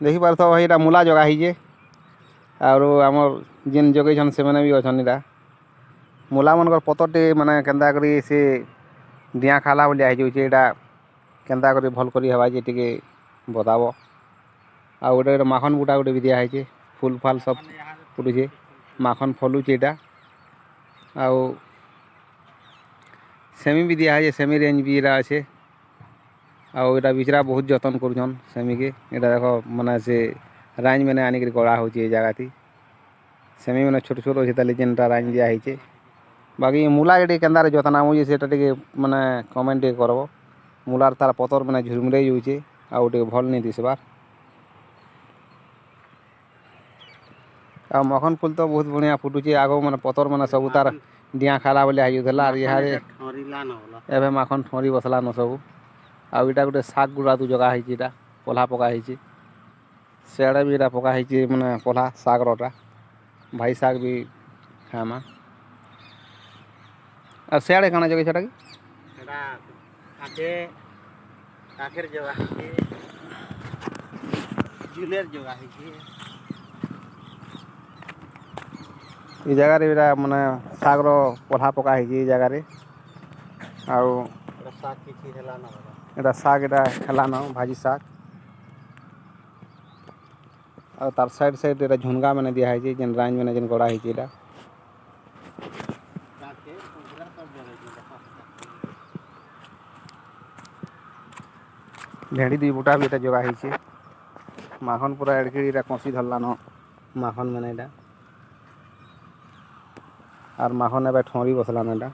ଦେଖିପାରୁଥିବ ଭାଇ ଏଇଟା ମୂଲା ଜଗା ହେଇଛେ ଆରୁ ଆମର୍ ଯେନ୍ ଜଗେଇଛନ୍ ସେମାନେ ବି ଅଛନ୍ ଏଇଟା ମୂଲାମାନଙ୍କର ପତରଟେ ମାନେ କେନ୍ତା କରି ସେ ଡିଆଁ ଖାଲା ଭଳିଆ ହେଇଯାଉଛେ ଏଇଟା କେନ୍ତା କରି ଭଲ୍ କରି ହେବା ଯେ ଟିକେ ବତାବ ଆଉ ଗୋଟେ ମାଖନ୍ ବୁଟା ଗୋଟେ ବି ଦିଆ ହେଇଛେ ଫୁଲ୍ ଫାଲ୍ ସବୁ ଫୁଟୁଛେ ମାଖନ୍ ଫଲୁଛେ ଏଇଟା ଆଉ ସେମି ବି ଦିଆ ହେଇଛେ ସେମି ରେଞ୍ଜ ବି ଏଇଟା ଅଛେ ଆଉ ଏଇଟା ବିଚରା ବହୁତ ଯତ୍ନ କରୁଛନ୍ ସେମିକେ ଏଇଟା ଦେଖ ମାନେ ସେ ରାଇଞ୍ଜ ମାନେ ଆଣିକରି ଗড়ା ହଉଛି ଏ ଜାଗାଥି ସେମି ମାନେ ଛୋଟ ଛୋଟ ଅଛେ ତାହେଲେ ଯେନ୍ଟା ରାଇଞ୍ଜ ଦିଆ ହେଇଛେ ବାକି ମୂଲା ଟିକେ କେନ୍ତାରେ ଯତ୍ନ ନେଉଛେ ସେଇଟା ଟିକେ ମାନେ କମେଣ୍ଟ ଟିକେ କରବ ମୂଲାର ତାର ପତର ମାନେ ଝୁରମୁରେଇ ଯାଉଛେ ଆଉ ଟିକେ ଭଲ୍ ନେଇ ଦିଶବାର୍ ଆଉ ମଖନ୍ ଫୁଲ୍ ତ ବହୁତ ବଢ଼ିଆ ଫୁଟୁଛି ଆଗ ମାନେ ପତର ମାନେ ସବୁ ତାର ଡିଆଁ ଖାଲା ଭଳିଆ ହେଇଯାଉଥିଲା ଆର୍ ଇହାଦେ ଏବେ ମାଖନ୍ ଠଁରି ବସଲାନ ସବୁ ଆଉ ଏଇଟା ଗୋଟେ ଶାଗ ଗୁଡ଼ା ଜଗା ହେଇଛି ଏଇଟା ପଲ୍ହା ପକା ହେଇଛି ସିଆଡ଼େ ବି ଏଇଟା ପକା ହେଇଛି ମାନେ ପଲ୍ହା ଶାଗରଟା ଭାଇ ଶାଗ ବି ଖାଏମା ଆଉ ସିଆଡ଼େ କାଣା ଜଗେଇଛ ଏଟା କି କାକେର ଜଗା ହେଇଛି ଝୁଲେର ଜଗା ହେଇଛି ଏ ଜାଗାରେ ଏଇଟା ମାନେ ଶାଗର ପଲ୍ହା ପକା ହେଇଛି ଏ ଜାଗାରେ ଆଉ ଶାଗ କିଛି ହେଲା ନା ଏଇଟା ଶାଗ ଏଇଟା ହେଲାନ ଭାଜି ଶାଗ ଆଉ ତାର୍ ସାଇଡ଼୍ ସାଇଡ଼୍ ଏଇଟା ଝୁଣଗା ମାନେ ଦିଆ ହେଇଛି ଯେନ୍ ରାଇଞ୍ଜ ମାନେ ଯେନ୍ ଗଡ଼ା ହେଇଛି ଏଇଟା ଭେଣ୍ଡି ଦୁଇ ବୁଟା ବି ଏଇଟା ଜଗା ହେଇଛି ମାଖନ୍ ପୁରା ଏଡ଼ିକି ଏଇଟା କଷି ଧରଲାନ ମାଖନ୍ ମାନେ ଏଇଟା ଆର୍ ମାଖନ୍ ଏବେ ଠଁରି ବସଲାନ ଏଇଟା